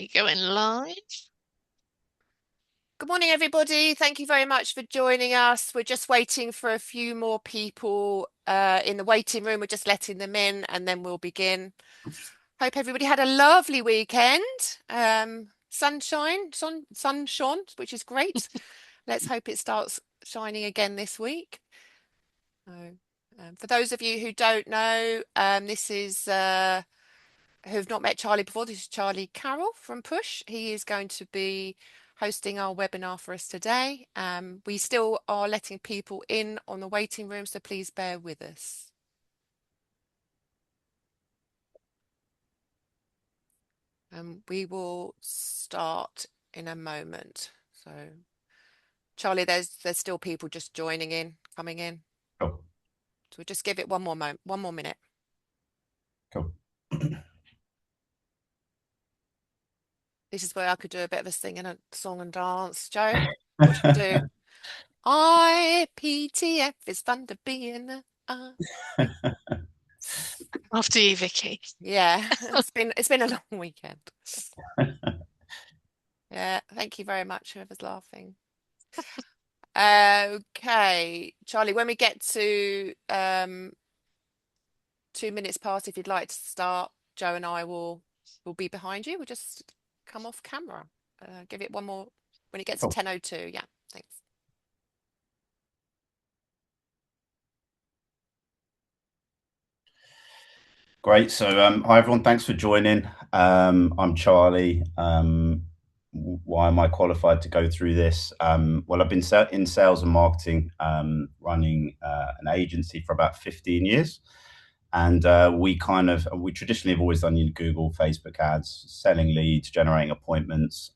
we going live? Good morning, everybody. Thank you very much for joining us. We're just waiting for a few more people in the waiting room. We're just letting them in and then we'll begin. Hope everybody had a lovely weekend. Sun shone, which is great. Let's hope it starts shining again this week. So, for those of you who don't know, this is who've not met Charlie before, this is Charlie Carroll from Push. He is going to be hosting our webinar for us today. We still are letting people in on the waiting room, so please bear with us. We will start in a moment. So, Charlie, there's still people just joining in, coming in. Cool. So we'll just give it one more moment, one more minute. Cool. This is where I could do a bit of a singing a song and dance. Joe, what should we do? IPTF is fun to be in. After you, Vicky. Yeah, it's been a long weekend. Yeah, thank you very much, whoever's laughing. Okay, Charlie, when we get to 2 minutes past, if you'd like to start, Joe and I will be behind you. We'll just come off camera. Give it one more when it gets to Cool. 10:02. Yeah, thanks. Great. So, hi everyone. Thanks for joining. I'm Charlie. Why am I qualified to go through this? Well, I've been in sales and marketing, running an agency for about 15 years. And we traditionally have always done Google, Facebook ads, selling leads, generating appointments.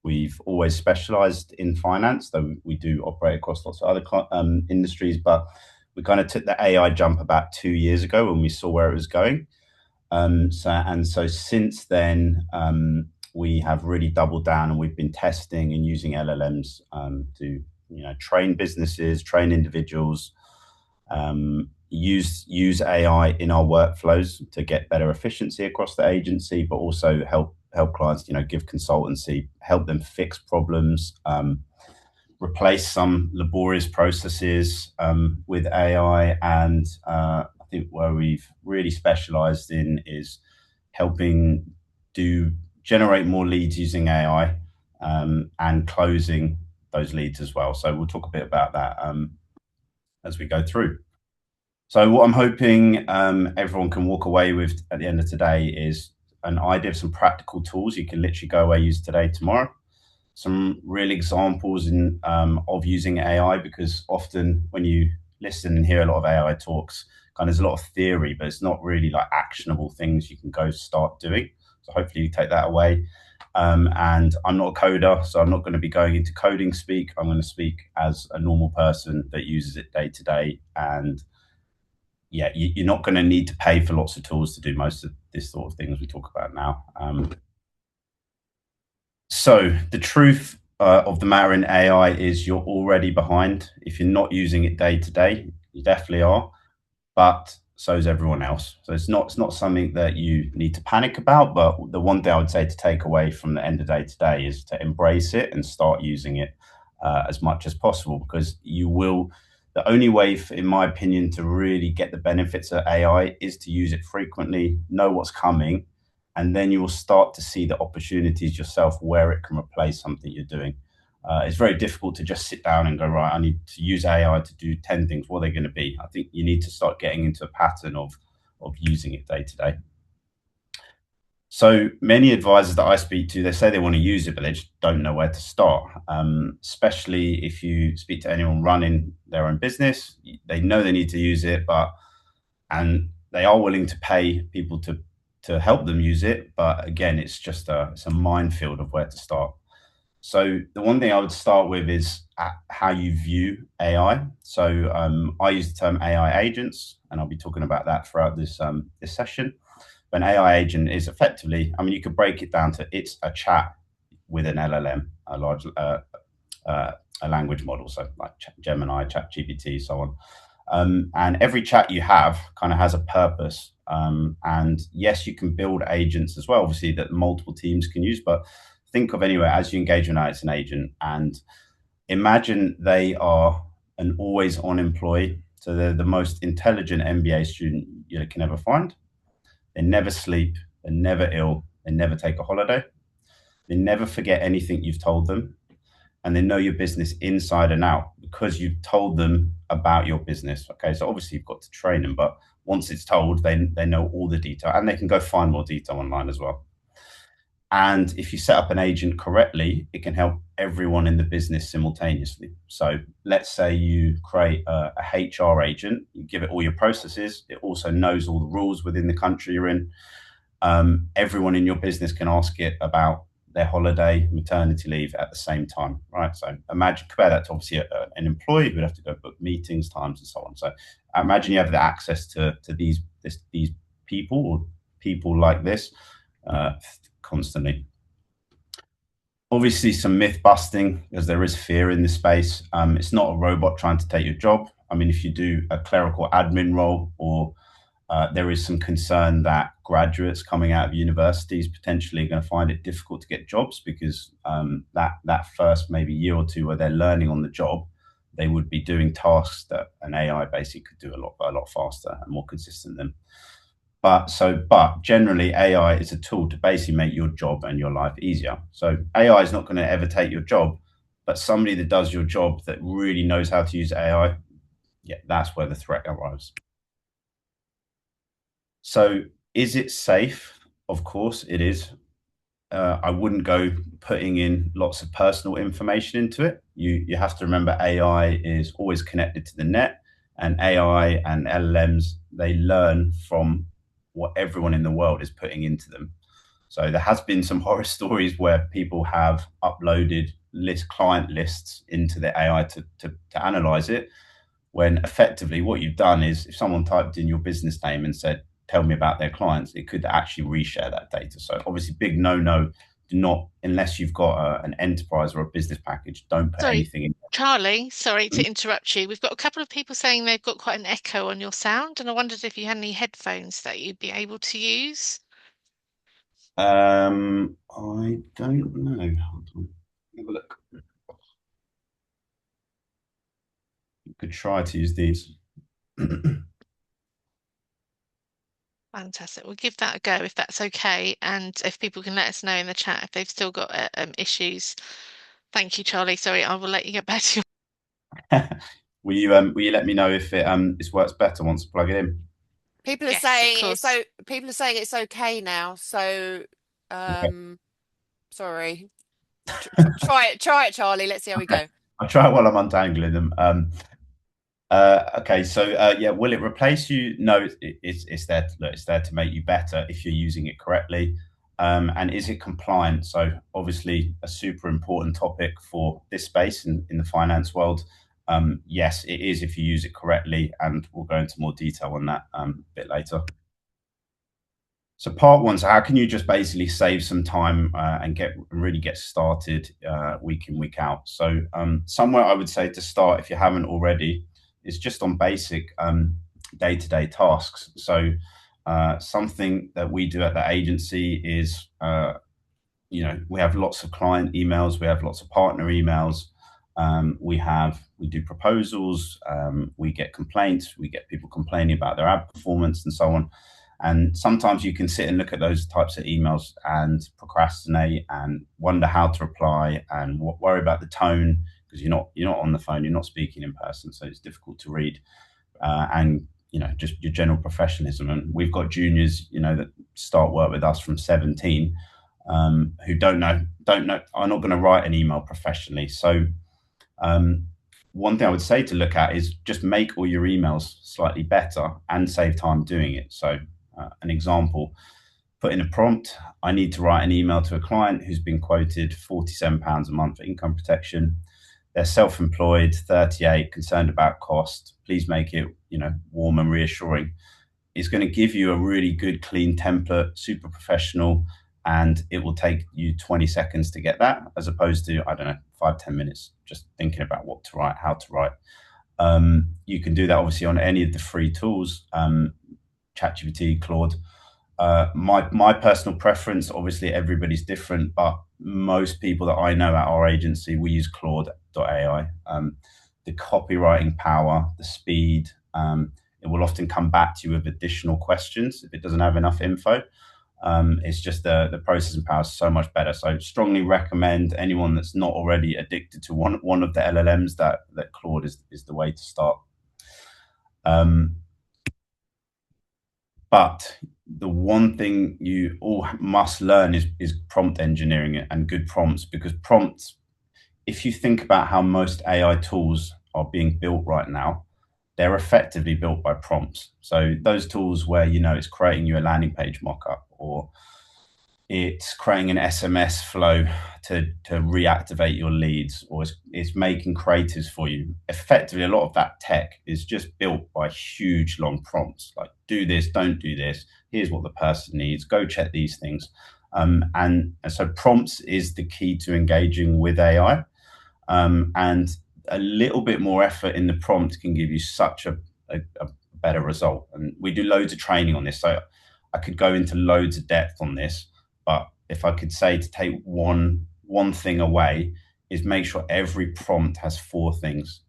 We've always specialized in finance, though we do operate across lots of other industries. But we kind of took the AI jump about 2 years ago when we saw where it was going. So since then, we have really doubled down and we've been testing and using LLMs to train businesses, train individuals, use AI in our workflows to get better efficiency across the agency, but also help clients, give consultancy, help them fix problems, replace some laborious processes with AI. And I think where we've really specialized in is helping generate more leads using AI and closing those leads as well. So we'll talk a bit about that as we go through. So what I'm hoping everyone can walk away with at the end of today is an idea of some practical tools you can literally go away, use today, tomorrow. Some real examples of using AI, because often when you listen and hear a lot of AI talks, there's a lot of theory, but it's not really like actionable things you can go start doing. So hopefully you take that away. And I'm not a coder, so I'm not going to be going into coding speak. I'm going to speak as a normal person that uses it day to day. And yeah, you're not going to need to pay for lots of tools to do most of this sort of things we talk about now. So the truth of the matter in AI is you're already behind. If you're not using it day to day, you definitely are, but so is everyone else. So it's not something that you need to panic about. But the one thing I would say to take away from the end of day today is to embrace it and start using it as much as possible, because you will. The only way, in my opinion, to really get the benefits of AI is to use it frequently, know what's coming, and then you will start to see the opportunities yourself where it can replace something you're doing. It's very difficult to just sit down and go, right, I need to use AI to do 10 things. What are they going to be? I think you need to start getting into a pattern of using it day to day. So many advisors that I speak to, they say they want to use it, but they just don't know where to start. Especially if you speak to anyone running their own business, they know they need to use it, and they are willing to pay people to help them use it. But again, it's a minefield of where to start. So the one thing I would start with is how you view AI. So I use the term AI agents, and I'll be talking about that throughout this session. An AI agent is effectively, you could break it down to it's a chat with an LLM, a large a language model, so like Gemini, ChatGPT, so on. And every chat you have kind of has a purpose. And yes, you can build agents as well, obviously, that multiple teams can use. But think of anywhere as you engage with an agent, and imagine they are an always on employee. So they're the most intelligent MBA student you can ever find. They never sleep, they're never ill, they never take a holiday, they never forget anything you've told them, and they know your business inside and out because you've told them about your business. Okay, so obviously you've got to train them, but once it's told, they know all the detail, and they can go find more detail online as well. And if you set up an agent correctly, it can help everyone in the business simultaneously. So let's say you create a HR agent, you give it all your processes, it also knows all the rules within the country you're in. Everyone in your business can ask it about their holiday, maternity leave at the same time, right? So imagine, compare that to obviously an employee who would have to go book meetings, times, and so on. So imagine you have the access to these people, or people like this, constantly. Obviously, some myth busting, as there is fear in this space. It's not a robot trying to take your job. I mean, if you do a clerical admin role, or there is some concern that graduates coming out of universities potentially are going to find it difficult to get jobs, because that first maybe year or two where they're learning on the job, they would be doing tasks that an AI basically could do a lot faster and more consistent than. But generally, AI is a tool to basically make your job and your life easier. So AI is not going to ever take your job, but somebody that does your job that really knows how to use AI, yeah, that's where the threat arrives. So is it safe? Of course it is. I wouldn't go putting in lots of personal information into it. You have to remember AI is always connected to the net, and AI and LLMs, they learn from what everyone in the world is putting into them. So there has been some horror stories where people have uploaded client lists into the AI to analyze it, when effectively what you've done is, if someone typed in your business name and said, tell me about their clients, it could actually reshare that data. So obviously, big no, do not, unless you've got an enterprise or a business package, don't put anything in. Charlie, sorry to interrupt you. We've got a couple of people saying they've got quite an echo on your sound, and I wondered if you had any headphones that you'd be able to use. I don't know. Hold on. Have a look. You could try to use these. Fantastic. We'll give that a go if that's okay, and if people can let us know in the chat if they've still got issues. Thank you, Charlie. Sorry, I will let you get back to your. Will you let me know if it works better once I plug it in? People are saying it's okay now. So sorry. Try it, Charlie. Let's see how we go. I'll try it while I'm untangling them. Okay, so yeah, will it replace you? No, it's there. It's there to make you better if you're using it correctly. And is it compliant? So obviously, a super important topic for this space in the finance world. Yes, it is if you use it correctly, and we'll go into more detail on that a bit later. So part one, so how can you just basically save some time and really get started week in, week out? So somewhere I would say to start, if you haven't already, is just on basic day-to-day tasks. So something that we do at the agency is, we have lots of client emails, we have lots of partner emails, we do proposals, we get complaints, we get people complaining about their ad performance and so on. And sometimes you can sit and look at those types of emails and procrastinate and wonder how to reply and worry about the tone, because you're not on the phone, you're not speaking in person, so it's difficult to read. And just your general professionalism. And we've got juniors, that start work with us from 17, who don't know, are not going to write an email professionally. So one thing I would say to look at is just make all your emails slightly better and save time doing it. So an example, put in a prompt: I need to write an email to a client who's been quoted £47 a month for income protection. They're self-employed, 38, concerned about cost. Please make it, warm and reassuring. It's going to give you a really good, clean template, super professional, and it will take you 20 seconds to get that, as opposed to, 5-10 minutes just thinking about what to write, how to write. You can do that obviously on any of the free tools. ChatGPT, Claude. My personal preference, obviously everybody's different, but most people that I know at our agency, we use Claude.ai. The copywriting power, the speed, it will often come back to you with additional questions if it doesn't have enough info. It's just the processing power is so much better. So strongly recommend anyone that's not already addicted to one of the LLMs that Claude is the way to start. But the one thing you all must learn is prompt engineering and good prompts, because prompts, if you think about how most AI tools are being built right now, they're effectively built by prompts. So those tools where, it's creating you a landing page mockup, or it's creating an SMS flow to reactivate your leads, or it's making creatives for you. Effectively, a lot of that tech is just built by huge long prompts, like do this, don't do this, here's what the person needs, go check these things. And so prompts is the key to engaging with AI. And a little bit more effort in the prompt can give you such a better result. And we do loads of training on this, so I could go into loads of depth on this. But if I could say to take one thing away, is make sure every prompt has 4 things.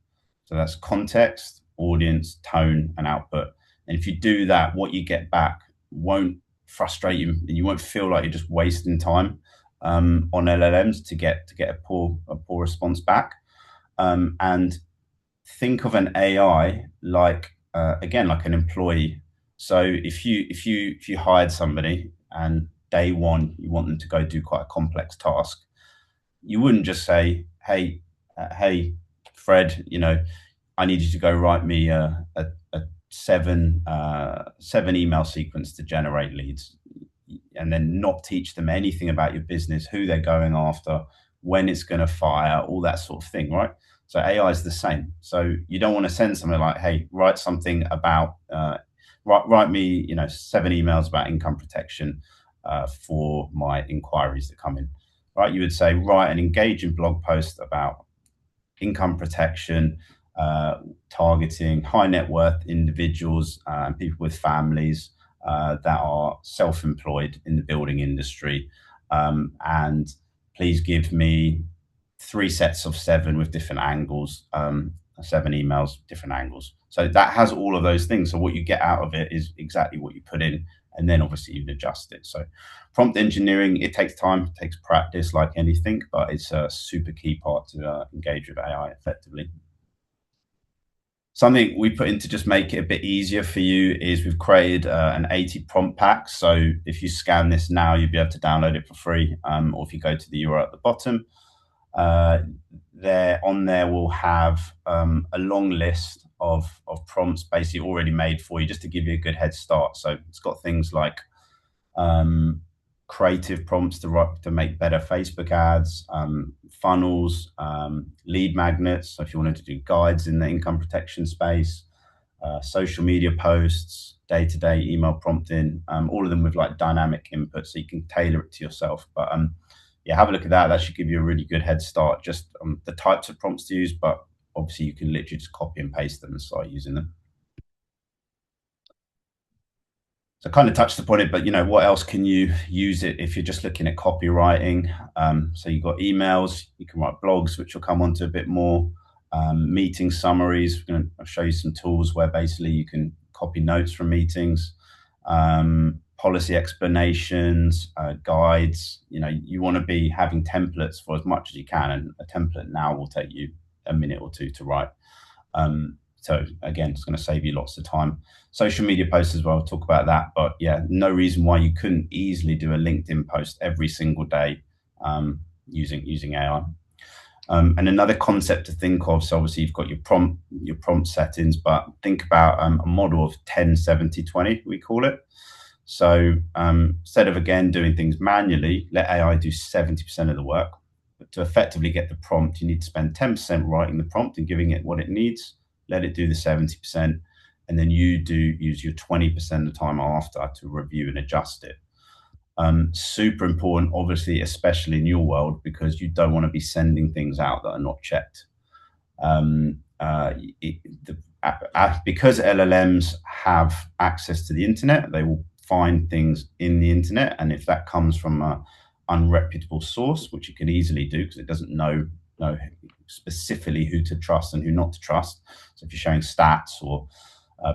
So that's context, audience, tone, and output. And if you do that, what you get back won't frustrate you, and you won't feel like you're just wasting time on LLMs to get a poor response back. And think of an AI like again, like an employee. So if you hired somebody and day one you want them to go do quite a complex task, you wouldn't just say, hey Fred, I need you to go write me a 7 email sequence to generate leads, and then not teach them anything about your business, who they're going after, when it's going to fire, all that sort of thing, right? So AI is the same. So you don't want to send something like, hey, write something about, write me, 7 emails about income protection for my inquiries that come in, right? You would say, write an engaging blog post about income protection, targeting high net worth individuals and people with families that are self-employed in the building industry. And please give me 3 sets of 7 with different angles, 7 emails, different angles. So that has all of those things. So what you get out of it is exactly what you put in, and then obviously you'd adjust it. So prompt engineering, it takes time, it takes practice like anything, but it's a super key part to engage with AI effectively. Something we put in to just make it a bit easier for you is we've created an 80 prompt pack. So if you scan this now, you'll be able to download it for free. Or if you go to the URL at the bottom, there we'll have a long list of prompts basically already made for you, just to give you a good head start. So it's got things like creative prompts to make better Facebook ads, funnels, lead magnets. So if you wanted to do guides in the income protection space, social media posts, day-to-day email prompting, all of them with like dynamic input, so you can tailor it to yourself. But yeah, have a look at that. That should give you a really good head start, just the types of prompts to use, but obviously you can literally just copy and paste them and start using them. So I kind of touched upon it, but what else can you use it if you're just looking at copywriting? So you've got emails, you can write blogs, which we'll come on to a bit more, meeting summaries. I'll show you some tools where basically you can copy notes from meetings, policy explanations, guides. You want to be having templates for as much as you can, and a template now will take you a minute or 2 to write. So again, it's going to save you lots of time. Social media posts as well, I'll talk about that. But yeah, no reason why you couldn't easily do a LinkedIn post every single day using AI. And another concept to think of, so obviously you've got your prompt settings, but think about a model of 10-70-20, we call it. So instead of, again, doing things manually, let AI do 70% of the work. But to effectively get the prompt, you need to spend 10% writing the prompt and giving it what it needs. Let it do the 70%, and then you use your 20% of the time after to review and adjust it. Super important, obviously, especially in your world, because you don't want to be sending things out that are not checked. The because LLMs have access to the internet, they will find things in the internet, and if that comes from a unreputable source, which it can easily do because it doesn't know specifically who to trust and who not to trust. So if you're showing stats or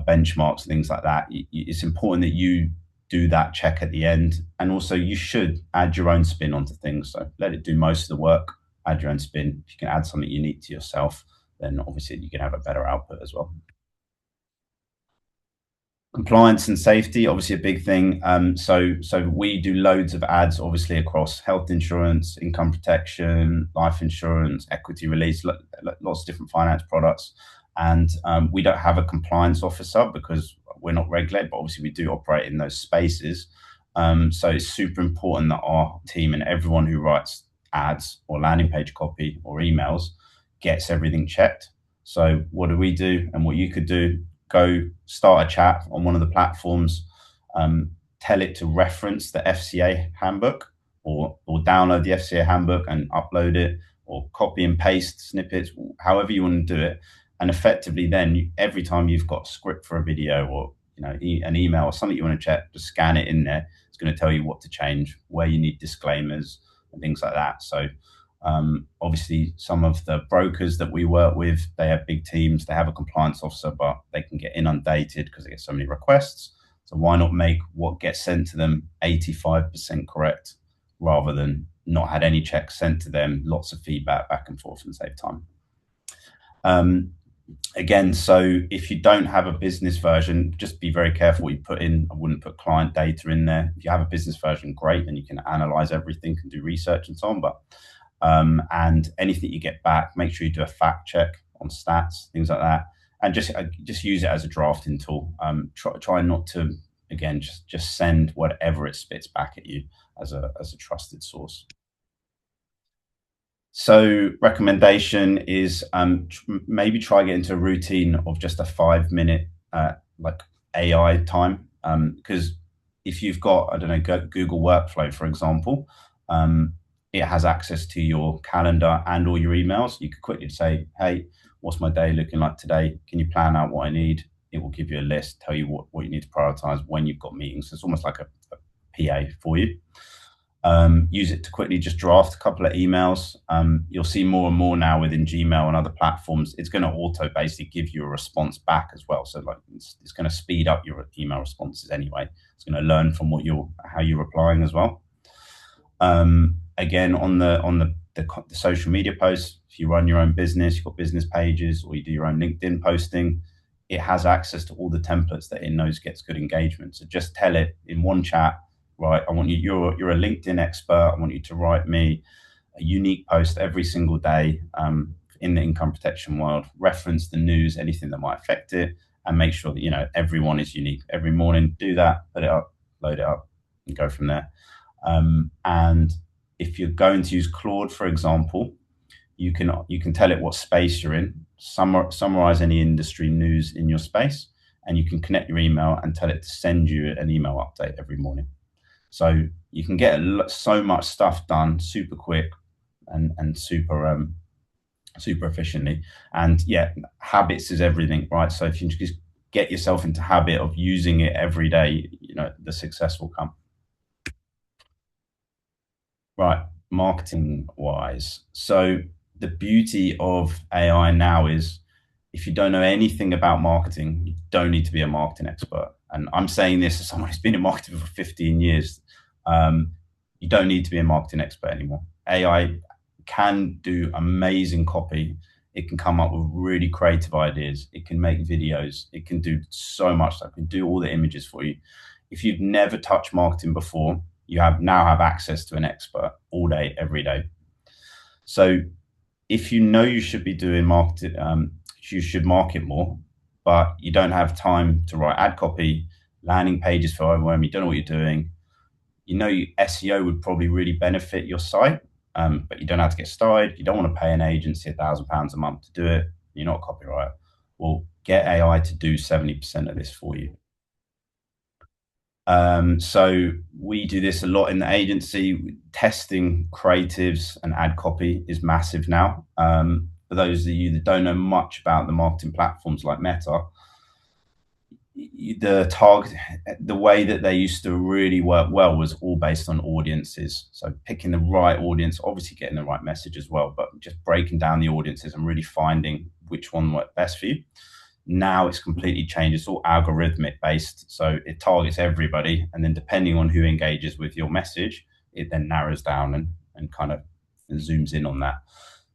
benchmarks, things like that, it's important that you do that check at the end. And also you should add your own spin onto things. So let it do most of the work, add your own spin. If you can add something unique to yourself, then obviously you can have a better output as well. Compliance and safety, obviously a big thing. So we do loads of ads, obviously across health insurance, income protection, life insurance, equity release, lots of different finance products. And we don't have a compliance officer because we're not regulated, but obviously we do operate in those spaces. So it's super important that our team and everyone who writes ads or landing page copy or emails gets everything checked. So what do we do, and what you could do? Go start a chat on one of the platforms, tell it to reference the FCA handbook, or download the FCA handbook and upload it, or copy and paste snippets, however you want to do it. And effectively then every time you've got a script for a video or an email or something you want to check, just scan it in there. It's going to tell you what to change, where you need disclaimers and things like that. So obviously some of the brokers that we work with, they have big teams, they have a compliance officer, but they can get inundated because they get so many requests. So why not make what gets sent to them 85% correct, rather than not had any checks sent to them, lots of feedback back and forth, and save time. Again, so if you don't have a business version, just be very careful what you put in. I wouldn't put client data in there. If you have a business version, great, then you can analyze everything and do research and so on. But and anything you get back, make sure you do a fact check on stats, things like that, and just use it as a drafting tool. Try not to, again, just send whatever it spits back at you as a trusted source. So recommendation is maybe try get into a routine of just a 5-minute like AI time, because if you've got, I don't know, Google Workflow, for example, it has access to your calendar and all your emails. You could quickly say, hey, what's my day looking like today? Can you plan out what I need? It will give you a list, tell you what you need to prioritize when you've got meetings. So it's almost like a PA for you. Use it to quickly just draft a couple of emails. You'll see more and more now within Gmail and other platforms, it's going to auto basically give you a response back as well. So like it's going to speed up your email responses anyway. It's going to learn from how you're replying as well. Again, on the social media posts, if you run your own business, you've got business pages, or you do your own LinkedIn posting, it has access to all the templates that it knows gets good engagement. So just tell it in one chat, right, I want you're a LinkedIn expert, I want you to write me a unique post every single day in the income protection world, reference the news, anything that might affect it, and make sure that everyone is unique. Every morning, do that, put it up, load it up, and go from there. And if you're going to use Claude, for example, you can tell it what space you're in, summarize any industry news in your space, and you can connect your email and tell it to send you an email update every morning. So you can get so much stuff done super quick and super efficiently. And yeah, habits is everything, right? So if you just get yourself into habit of using it every day, the success will come. Right, marketing wise. So the beauty of AI now is if you don't know anything about marketing, you don't need to be a marketing expert. And I'm saying this as someone who's been in marketing for 15 years. You don't need to be a marketing expert anymore. AI can do amazing copy. It can come up with really creative ideas. It can make videos. It can do so much stuff. It can do all the images for you. If you've never touched marketing before, you now have access to an expert all day, every day. So if you should be doing marketing, you should market more, but you don't have time to write ad copy, landing pages for overwhelm, you don't know what you're doing. SEO would probably really benefit your site, but you don't have to get started. You don't want to pay an agency £1,000 a month to do it. You're not a copywriter. Well, get AI to do 70% of this for you. So we do this a lot in the agency. Testing creatives and ad copy is massive now. for those of you that don't know much about the marketing platforms like Meta, the way that they used to really work well was all based on audiences. So picking the right audience, obviously getting the right message as well, but just breaking down the audiences and really finding which one worked best for you. Now it's completely changed. It's all algorithmic based. So it targets everybody. And then depending on who engages with your message, it then narrows down and kind of zooms in on that,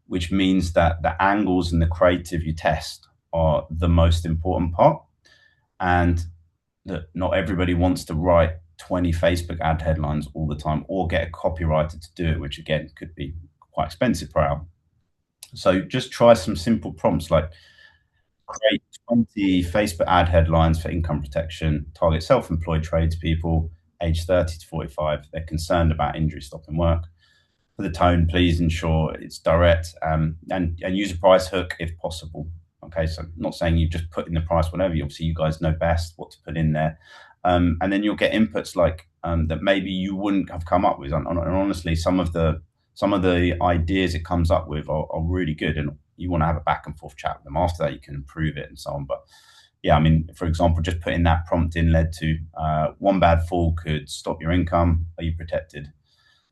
which means that the angles and the creative you test are the most important part. And that not everybody wants to write 20 Facebook ad headlines all the time or get a copywriter to do it, which again could be quite expensive per hour. So just try some simple prompts like create 20 Facebook ad headlines for income protection, target self-employed tradespeople, age 30 to 45. They're concerned about injury stopping work. For the tone, please ensure it's direct and use a price hook if possible. Okay, so I'm not saying you just put in the price, whatever. Obviously, you guys know best what to put in there. And then you'll get inputs like that maybe you wouldn't have come up with. And honestly, some of the ideas it comes up with are really good, and you want to have a back and forth chat with them. After that, you can improve it and so on. But yeah, I mean, for example, just putting that prompt in led to one bad fall could stop your income. Are you protected?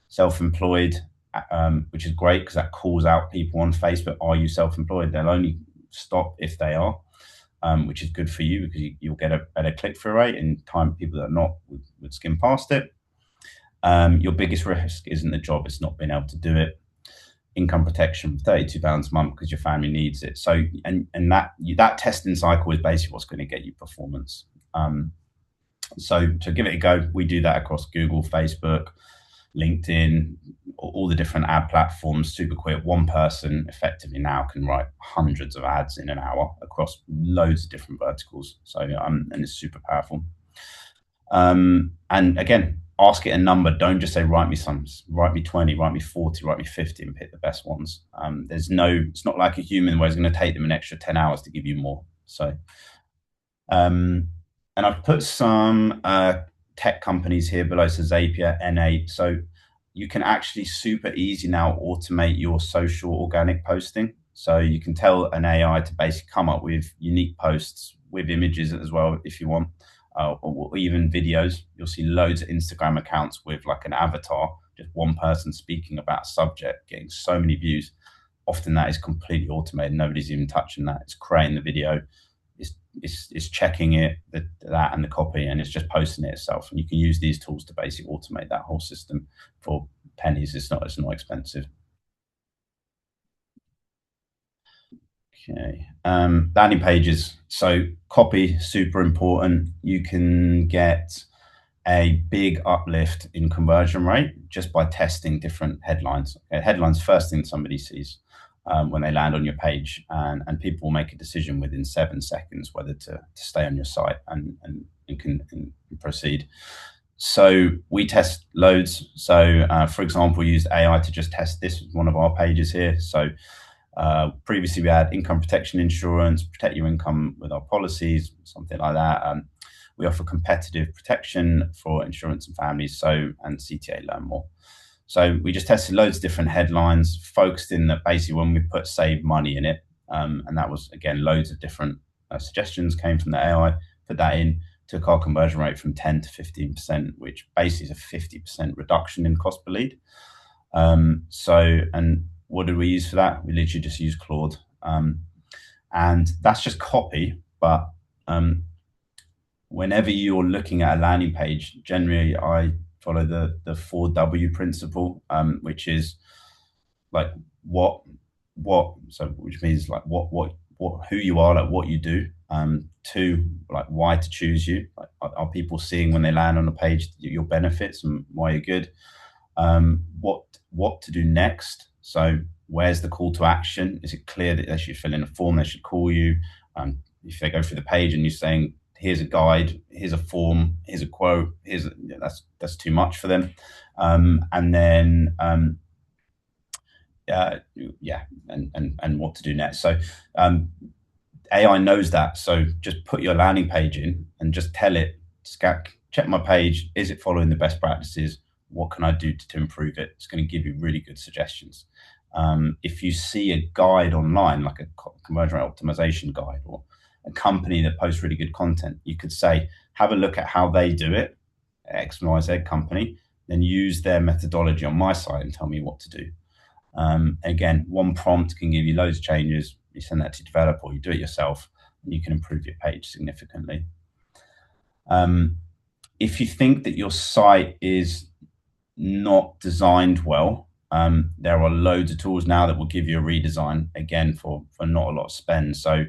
Self-employed, which is great because that calls out people on Facebook. Are you self-employed? They'll only stop if they are, which is good for you because you'll get a better click-through rate, and time people that are not would skim past it. Your biggest risk isn't the job, it's not being able to do it. Income protection, £32 a month because your family needs it. So and that testing cycle is basically what's going to get you performance. So give it a go. We do that across Google, Facebook, LinkedIn, all the different ad platforms, super quick. One person effectively now can write hundreds of ads in an hour across loads of different verticals. So and it's super powerful. And again, ask it a number. Don't just say write me 20, write me 40, write me 50, and pick the best ones. It's not like a human where it's going to take them an extra 10 hours to give you more. So and I've put some tech companies here below, so Zapier, N8. So you can actually super easy now automate your social organic posting. So you can tell an AI to basically come up with unique posts with images as well if you want, or even videos. You'll see loads of Instagram accounts with like an avatar, just one person speaking about a subject, getting so many views. Often that is completely automated. Nobody's even touching that. It's creating the video. It's checking it, that and the copy, and it's just posting it itself. And you can use these tools to basically automate that whole system for pennies. It's not expensive. Okay, landing pages. So copy, super important. You can get a big uplift in conversion rate just by testing different headlines. Okay, headlines, first thing somebody sees when they land on your page, and people will make a decision within 7 seconds whether to stay on your site and can proceed. So we test loads. So for example, we used AI to just test this, one of our pages here. So previously we had income protection insurance, protect your income with our policies, something like that. We offer competitive protection for insurance and families, and CTA learn more. So we just tested loads of different headlines, focused in that basically when we put save money in it, and that was, again, loads of different suggestions came from the AI, put that in, took our conversion rate from 10 to 15%, which basically is a 50% reduction in cost per lead. And what did we use for that? We literally just used Claude. And that's just copy, but whenever you're looking at a landing page, generally I follow the 4W principle, which is like which means like what who you are, like what you do. 2, like why to choose you. Like, are people seeing when they land on a page your benefits and why you're good? What to do next. So where's the call to action? Is it clear that they should fill in a form? They should call you. If they go through the page and you're saying, here's a guide, here's a form, here's a quote, that's too much for them. And then what to do next. So AI knows that. So just put your landing page in and just tell it, check my page. Is it following the best practices? What can I do to improve it? It's going to give you really good suggestions. If you see a guide online, like a conversion rate optimization guide, or a company that posts really good content, you could say, have a look at how they do it, X, Y, Z company, then use their methodology on my site and tell me what to do. Again, one prompt can give you loads of changes. You send that to developer, or you do it yourself, and you can improve your page significantly. If you think that your site is not designed well, there are loads of tools now that will give you a redesign, again, for not a lot of spend. So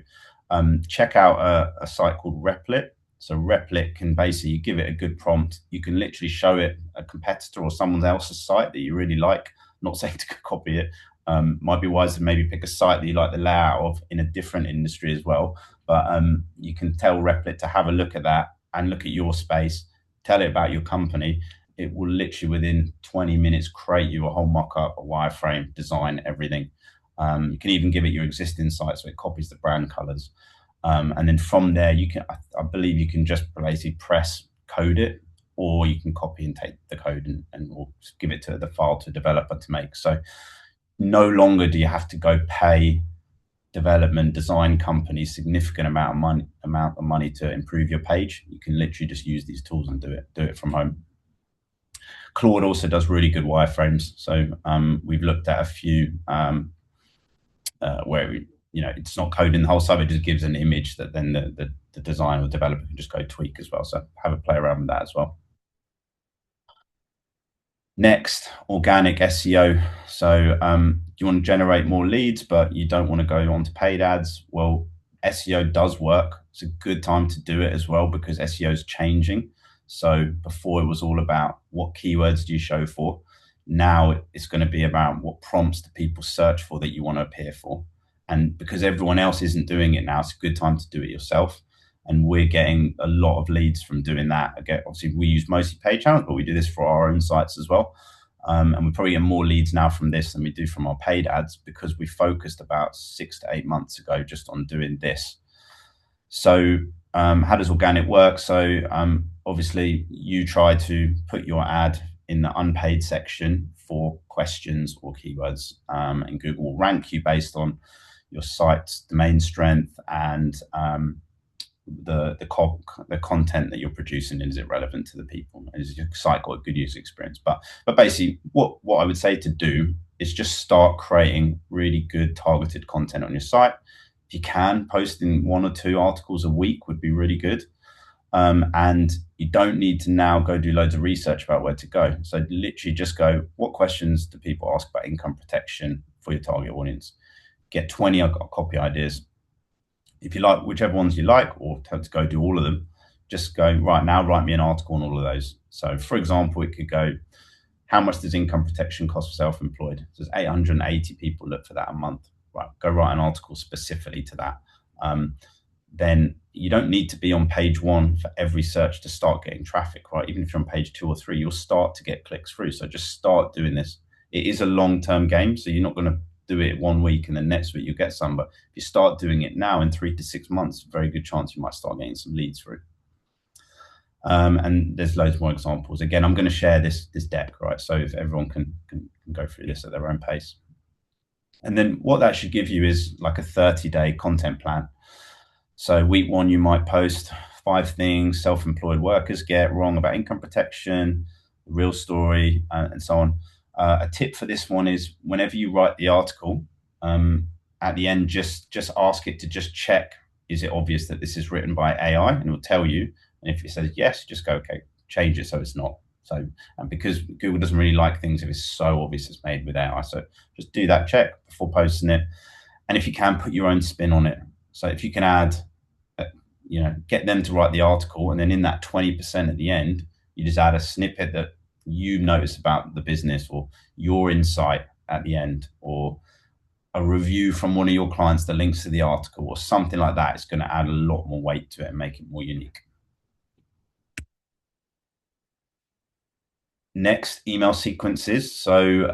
check out a site called Replit. So Replit can basically, you give it a good prompt, you can literally show it a competitor or someone else's site that you really like. Not saying to copy it. Might be wise to maybe pick a site that you like the layout of in a different industry as well. But you can tell Replit to have a look at that and look at your space, tell it about your company. It will literally within 20 minutes create you a whole mock-up, a wireframe, design, everything. You can even give it your existing site so it copies the brand colors. And then from there, you can, I believe you can just basically press code it, or you can copy and take the code and or give it to the file to a developer to make. So no longer do you have to go pay development design companies significant amount of money to improve your page. You can literally just use these tools and do it from home. Claude also does really good wireframes. So we've looked at a few where it's not coding the whole site, it just gives an image that then the designer or developer can just go tweak as well. So have a play around with that as well. Next, organic SEO. So you want to generate more leads, but you don't want to go on to paid ads. Well, SEO does work. It's a good time to do it as well because SEO is changing. So before it was all about what keywords do you show for. Now it's going to be about what prompts do people search for that you want to appear for. And because everyone else isn't doing it now, it's a good time to do it yourself. And we're getting a lot of leads from doing that. Again, obviously, we use mostly paid channels, but we do this for our own sites as well. And we probably get more leads now from this than we do from our paid ads because we focused about 6 to 8 months ago just on doing this. So how does organic work? So obviously, you try to put your ad in the unpaid section for questions or keywords, and Google will rank you based on your site's domain strength and the content that you're producing. Is it relevant to the people? Is your site got a good user experience? But basically, what I would say to do is just start creating really good targeted content on your site. If you can, posting 1 or 2 articles a week would be really good. And you don't need to now go do loads of research about where to go. So literally just go, what questions do people ask about income protection for your target audience? Get 20 copy ideas. If you like whichever ones you like, or to go do all of them, just go, right now, write me an article on all of those. So for example, it could go, how much does income protection cost for self-employed? There's 880 people look for that a month. Right, go write an article specifically to that. Then you don't need to be on page 1 for every search to start getting traffic, right? Even if you're on page 2 or 3, you'll start to get clicks through. So just start doing this. It is a long-term game, so you're not going to do it 1 week and then next week you'll get some. But if you start doing it now, in 3 to 6 months, very good chance you might start getting some leads through. And there's loads more examples. Again, I'm going to share this deck, right? So if everyone can go through this at their own pace. And then what that should give you is like a 30-day content plan. So week 1, you might post 5 things self-employed workers get wrong about income protection, real story, and so on. A tip for this one is whenever you write the article, at the end, just ask it to just check, is it obvious that this is written by AI? And it will tell you. And if it says yes, just go, okay, change it so it's not. So, and because Google doesn't really like things if it's so obvious it's made with AI. So just do that check before posting it. And if you can, put your own spin on it. So if you can add, get them to write the article, and then in that 20% at the end, you just add a snippet that you notice about the business or your insight at the end, or a review from one of your clients that links to the article or something like that. It's going to add a lot more weight to it and make it more unique. Next, email sequences. So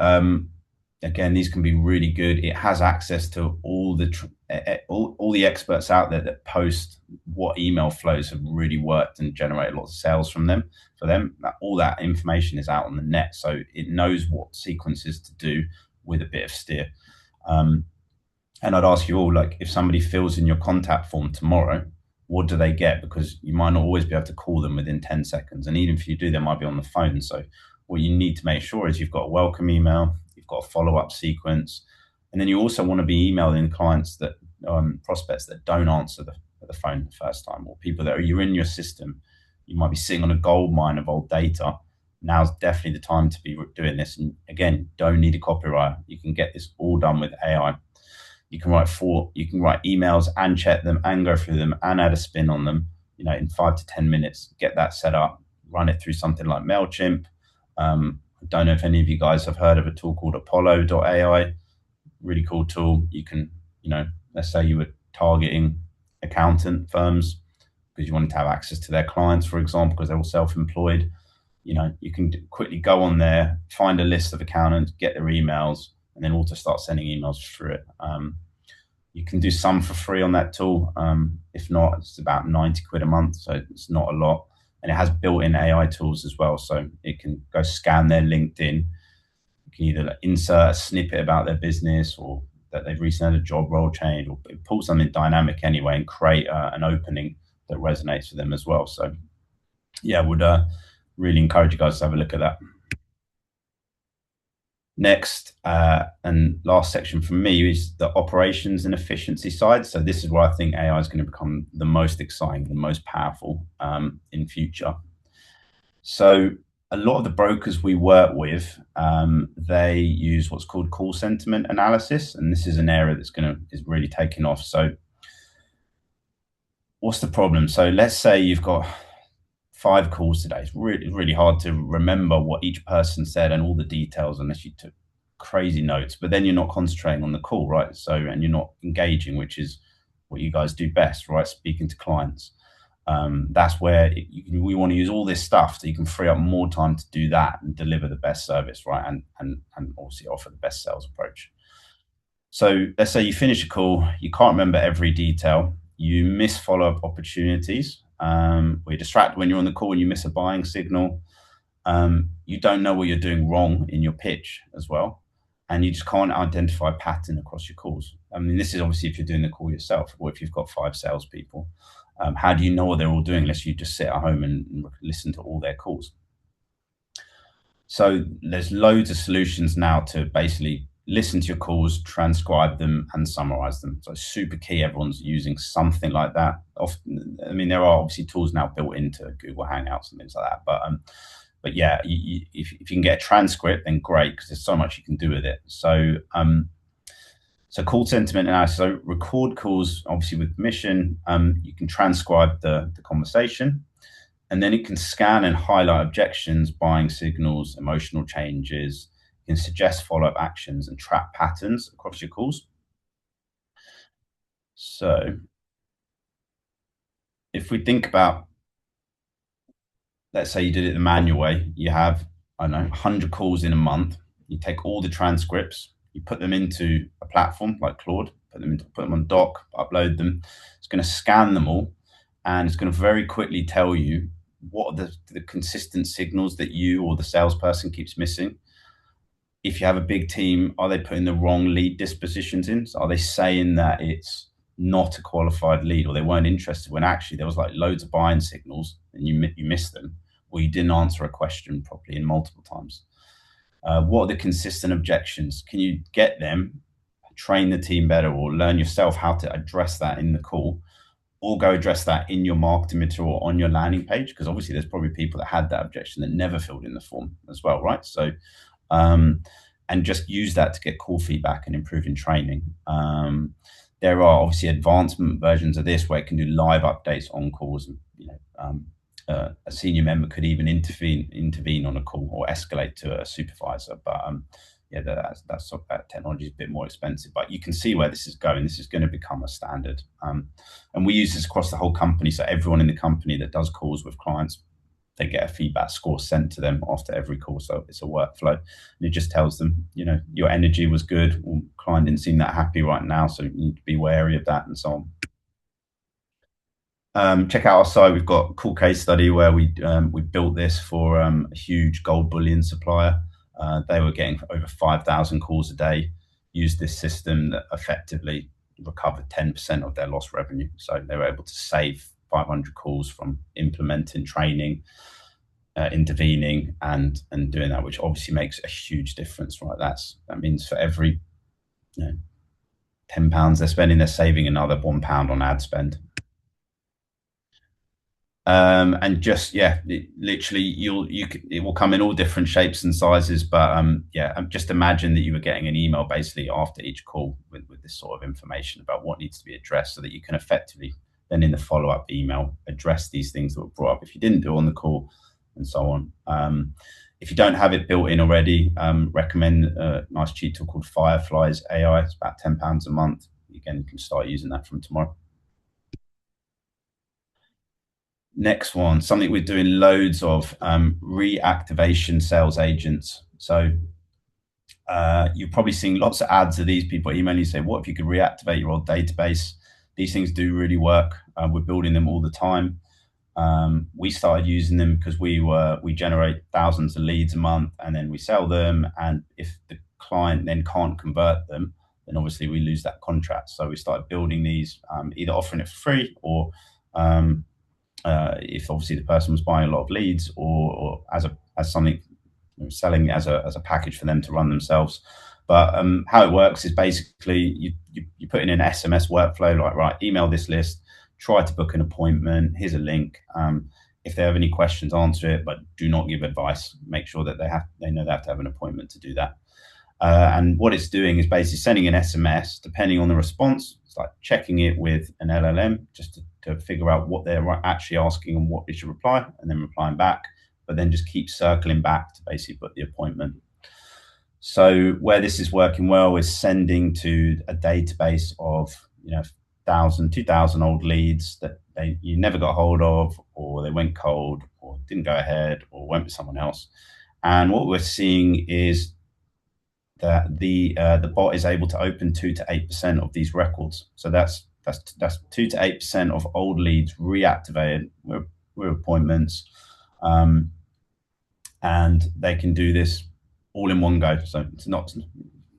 again, these can be really good. It has access to all the experts out there that post what email flows have really worked and generate lots of sales from them. For them, all that information is out on the net, so it knows what sequences to do, with a bit of steer. And I'd ask you all, like, if somebody fills in your contact form tomorrow, what do they get? Because you might not always be able to call them within 10 seconds. And even if you do, they might be on the phone. So what you need to make sure is you've got a welcome email, you've got a follow-up sequence, and then you also want to be emailing clients that prospects that don't answer the phone the first time, or people that you're in your system. You might be sitting on a gold mine of old data. Now's definitely the time to be doing this. And again, don't need a copywriter. You can get this all done with AI. You can write emails and check them and go through them and add a spin on them, in 5 to 10 minutes. Get that set up, run it through something like MailChimp. I don't know if any of you guys have heard of a tool called Apollo.ai. Really cool tool. You can, let's say you were targeting accountant firms because you wanted to have access to their clients, for example, because they're all self-employed. You can quickly go on there, find a list of accountants, get their emails, and then also start sending emails through it. You can do some for free on that tool. If not, it's about 90 quid a month, so it's not a lot. And it has built-in AI tools as well, so it can go scan their LinkedIn. You can either insert a snippet about their business, or that they've recently had a job role change, or pull something dynamic anyway and create an opening that resonates with them as well. So yeah, I would really encourage you guys to have a look at that. Next and last section for me is the operations and efficiency side. So this is where I think AI is going to become the most exciting, the most powerful in future. So a lot of the brokers we work with, they use what's called call sentiment analysis, and this is an area that's is really taking off. So what's the problem? So let's say you've got 5 calls today. It's really hard to remember what each person said and all the details unless you took crazy notes, but then you're not concentrating on the call, right? So, and you're not engaging, which is what you guys do best, right? Speaking to clients. That's where we want to use all this stuff so you can free up more time to do that and deliver the best service, right? And obviously offer the best sales approach. So let's say you finish a call, you can't remember every detail, you miss follow-up opportunities. We're distracted when you're on the call and you miss a buying signal. You don't know what you're doing wrong in your pitch as well. And you just can't identify a pattern across your calls. I mean, this is obviously if you're doing the call yourself, or if you've got 5 salespeople. How do you know what they're all doing unless you just sit at home and listen to all their calls? So there's loads of solutions now to basically listen to your calls, transcribe them, and summarize them. So it's super key. Everyone's using something like that. Often, I mean, there are obviously tools now built into Google Hangouts and things like that. But yeah, if you can get a transcript, then great, because there's so much you can do with it. So so call sentiment analysis. So record calls, obviously with permission. You can transcribe the conversation, and then it can scan and highlight objections, buying signals, emotional changes. You can suggest follow-up actions and track patterns across your calls. So if we think about, let's say you did it the manual way, you have, I don't know, 100 calls in a month. You take all the transcripts, you put them into a platform like Claude, put them on Doc, upload them. It's going to scan them all, and it's going to very quickly tell you what are the consistent signals that you or the salesperson keeps missing. If you have a big team, are they putting the wrong lead dispositions in? So are they saying that it's not a qualified lead, or they weren't interested when actually there was like loads of buying signals and you missed them, or you didn't answer a question properly in multiple times? What are the consistent objections? Can you get them, train the team better, or learn yourself how to address that in the call, or go address that in your marketing material or on your landing page? Because obviously there's probably people that had that objection that never filled in the form as well, right? So and just use that to get call feedback and improve in training. There are obviously advancement versions of this where it can do live updates on calls. A senior member could even intervene on a call or escalate to a supervisor. But yeah, that technology is a bit more expensive. But you can see where this is going. This is going to become a standard. And we use this across the whole company. So everyone in the company that does calls with clients, they get a feedback score sent to them after every call. So it's a workflow, and it just tells them, your energy was good, or client didn't seem that happy right now, so you need to be wary of that, and so on. Check out our site. We've got a cool case study where we built this for a huge gold bullion supplier. They were getting over 5,000 calls a day, used this system that effectively recovered 10% of their lost revenue. So they were able to save 500 calls from implementing training, intervening and doing that, which obviously makes a huge difference, right? That means for every £10 they're spending, they're saving another £1 on ad spend. And just literally it will come in all different shapes and sizes, but just imagine that you were getting an email basically after each call with this sort of information about what needs to be addressed, so that you can effectively then in the follow-up email address these things that were brought up if you didn't do on the call, and so on. If you don't have it built in already, recommend a nice cheat tool called Fireflies AI. It's about £10 a month. Again, you can start using that from tomorrow. Next one, something we're doing loads of, reactivation sales agents. So you're probably seeing lots of ads of these people emailing you say, what if you could reactivate your old database? These things do really work. We're building them all the time. We started using them because we generate thousands of leads a month, and then we sell them. And if the client then can't convert them, then obviously we lose that contract. So we started building these, either offering it for free, or if obviously the person was buying a lot of leads, or as something, selling as a package for them to run themselves. But how it works is basically you put in an SMS workflow, like, right, email this list, try to book an appointment, here's a link. If they have any questions, answer it, but do not give advice. Make sure that they know they have to have an appointment to do that. And what it's doing is basically sending an SMS, depending on the response. It's like checking it with an LLM just to figure out what they're actually asking and what they should reply, and then replying back, but then just keep circling back to basically book the appointment. So where this is working well is sending to a database of 1,000, 2,000 old leads that you never got hold of, or they went cold, or didn't go ahead, or went with someone else. And what we're seeing is that the bot is able to open 2 to 8% of these records. So that's 2 to 8% of old leads reactivated with appointments, and they can do this all in one go. So it's not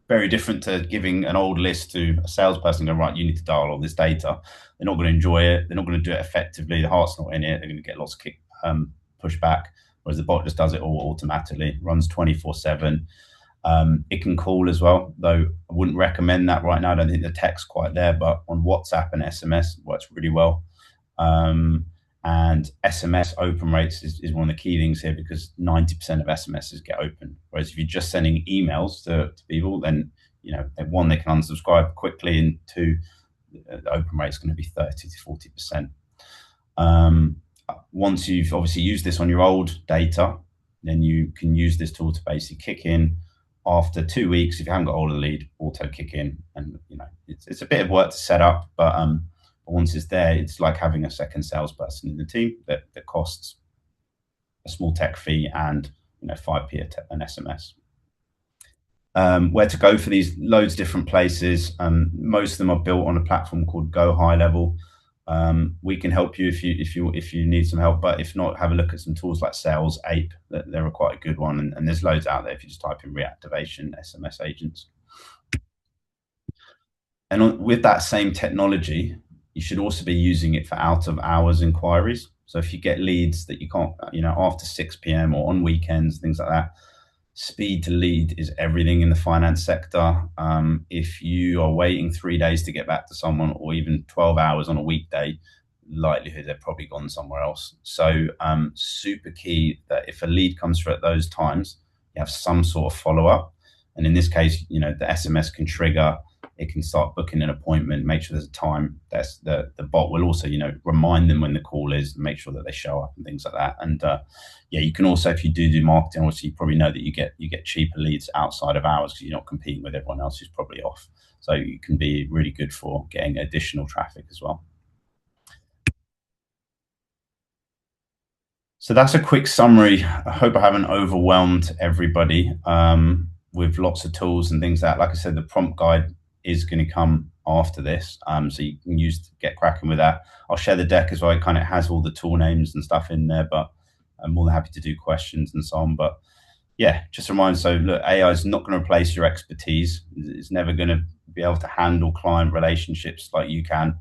very different to giving an old list to a salesperson going, right, you need to dial all this data. They're not going to enjoy it. They're not going to do it effectively. The heart's not in it. They're going to get lots of pushback, whereas the bot just does it all automatically, runs 24/7. It can call as well, though I wouldn't recommend that right now. I don't think the tech's quite there, but on WhatsApp and SMS, it works really well. And SMS open rates is one of the key things here, because 90% of SMSs get open. Whereas if you're just sending emails to people, then, one, they can unsubscribe quickly, and two, the open rate is going to be 30 to 40%. Once you've obviously used this on your old data, then you can use this tool to basically kick in after 2 weeks. If you haven't got hold of the lead, auto kick in. And, it's a bit of work to set up, but once it's there, it's like having a second salesperson in the team that costs a small tech fee and 5p an SMS. Where to go for these? Loads of different places. Most of them are built on a platform called Go High Level. We can help you if you need some help, but if not, have a look at some tools like Sales Ape. They're quite a good one, and there's loads out there if you just type in reactivation SMS agents. And with that same technology, you should also be using it for out of hours inquiries. So if you get leads that you can't, after 6 p.m. or on weekends, things like that, speed to lead is everything in the finance sector. If you are waiting 3 days to get back to someone, or even 12 hours on a weekday, likelihood they're probably gone somewhere else. So super key that if a lead comes through at those times, you have some sort of follow-up. And in this case, the SMS can trigger. It can start booking an appointment, make sure there's a time. That's the bot will also, remind them when the call is, make sure that they show up and things like that. And you can also, if you do marketing, obviously you probably know that you get cheaper leads outside of hours because you're not competing with everyone else who's probably off. So it can be really good for getting additional traffic as well. So that's a quick summary. I hope I haven't overwhelmed everybody with lots of tools and things like I said, the prompt guide is going to come after this, so you can get cracking with that. I'll share the deck as well. It kind of has all the tool names and stuff in there, but I'm more than happy to do questions and so on. But yeah, just a reminder. So look, AI is not going to replace your expertise. It's never going to be able to handle client relationships like you can.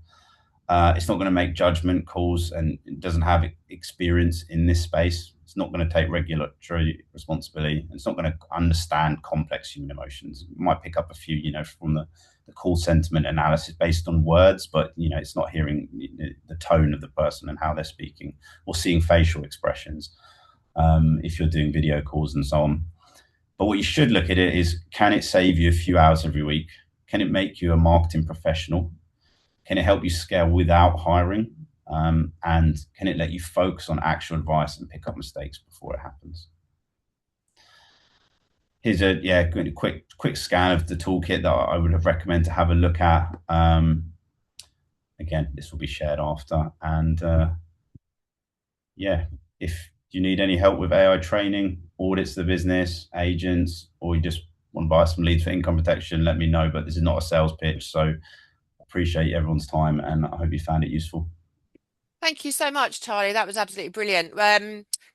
It's not going to make judgment calls, and it doesn't have experience in this space. It's not going to take regulatory responsibility. It's not going to understand complex human emotions. It might pick up a few, from the call sentiment analysis based on words, but it's not hearing the tone of the person and how they're speaking, or seeing facial expressions. If you're doing video calls and so on. But what you should look at it is, can it save you a few hours every week? Can it make you a marketing professional? Can it help you scale without hiring? And can it let you focus on actual advice and pick up mistakes before it happens? Here's a quick scan of the toolkit that I would recommend to have a look at. Again, this will be shared after. And if you need any help with AI training, audits the business, agents, or you just want to buy some leads for income protection, let me know. But this is not a sales pitch, so appreciate everyone's time, and I hope you found it useful. Thank you so much, Charlie. That was absolutely brilliant.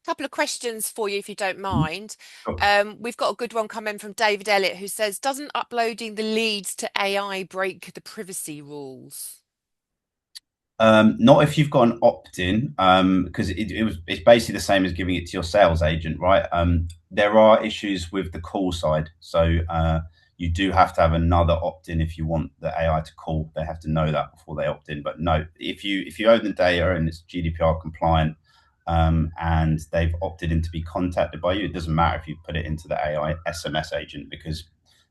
Couple of questions for you, if you don't mind. Sure. We've got a good one coming from David Elliott, who says, doesn't uploading the leads to AI break the privacy rules? Not if you've got an opt-in, because it's basically the same as giving it to your sales agent, right? There are issues with the call side, so you do have to have another opt-in if you want the AI to call. They have to know that before they opt in. But no, if you own the data and it's GDPR compliant, and they've opted in to be contacted by you, it doesn't matter if you put it into the AI SMS agent, because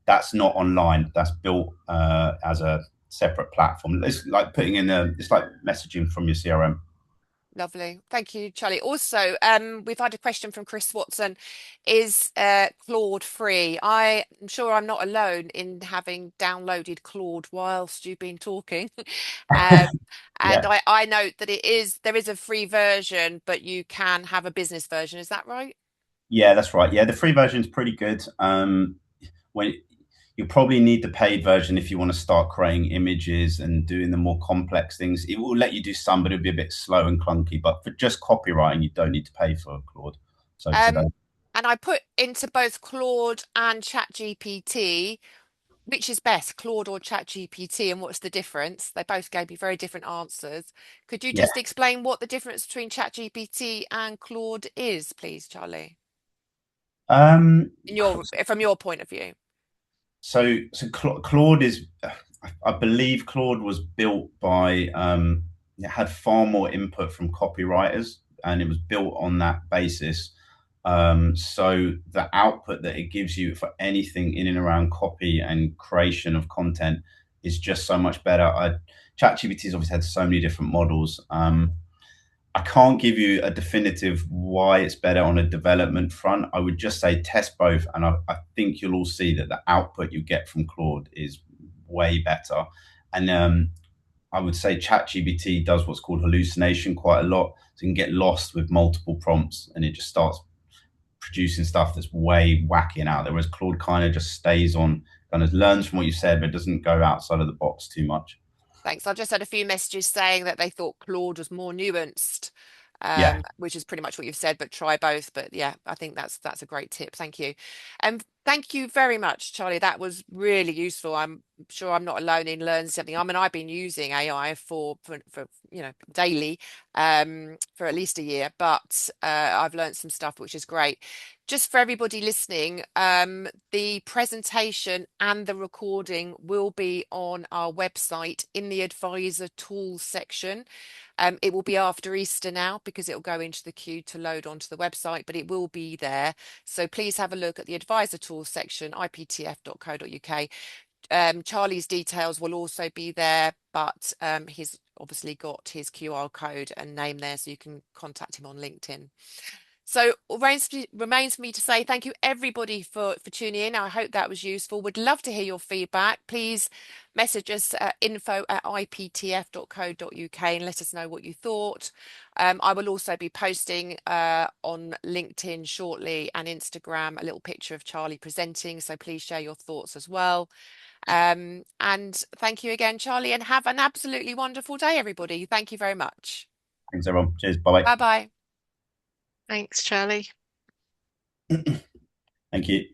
that's not online. That's built as a separate platform. It's like it's like messaging from your CRM. Lovely. Thank you, Charlie. Also, we've had a question from Chris Watson. Is Claude free? I'm sure I'm not alone in having downloaded Claude whilst you've been talking. And Yeah. I note that there is a free version, but you can have a business version. Is that right? Yeah, that's right. Yeah, the free version is pretty good. When you probably need the paid version if you want to start creating images and doing the more complex things. It will let you do some, but it'll be a bit slow and clunky. But for just copywriting, you don't need to pay for Claude. So today, And I put into both Claude and ChatGPT, which is best, Claude or ChatGPT, and what's the difference? They both gave me very different answers. Could you yeah. just explain what the difference between ChatGPT and Claude is, please, Charlie? Um, From your point of view. so Claude is, I believe Claude was built by, it had far more input from copywriters, and it was built on that basis. So the output that it gives you for anything in and around copy and creation of content is just so much better. ChatGPT has obviously had so many different models. I can't give you a definitive why it's better on a development front. I would just say test both, and I think you'll all see that the output you get from Claude is way better. And I would say ChatGPT does what's called hallucination quite a lot, so you can get lost with multiple prompts, and it just starts producing stuff that's way wacky and out there. Whereas Claude kind of just stays on, kind of learns from what you said, but doesn't go outside of the box too much. Thanks. I've just had a few messages saying that they thought Claude was more nuanced, Yeah. which is pretty much what you've said, but try both. But yeah, I think that's a great tip. Thank you. And thank you very much, Charlie. That was really useful. I'm sure I'm not alone in learning something. I mean, I've been using AI for daily for at least a year, but I've learned some stuff which is great. Just for everybody listening, the presentation and the recording will be on our website in the advisor tools section. It will be after Easter now because it will go into the queue to load onto the website, but it will be there. So please have a look at the advisor tools section, iptf.co.uk. Charlie's details will also be there, but he's obviously got his QR code and name there, so you can contact him on LinkedIn. So remains for me to say thank you everybody for tuning in. I hope that was useful. Would love to hear your feedback. Please message us at info@iptf.co.uk and let us know what you thought. I will also be posting on LinkedIn shortly and Instagram a little picture of Charlie presenting. So please share your thoughts as well. And thank you again, Charlie, and have an absolutely wonderful day, everybody. Thank you very much. Thanks, everyone. Cheers. Bye. Bye bye. Thanks, Charlie. Thank you.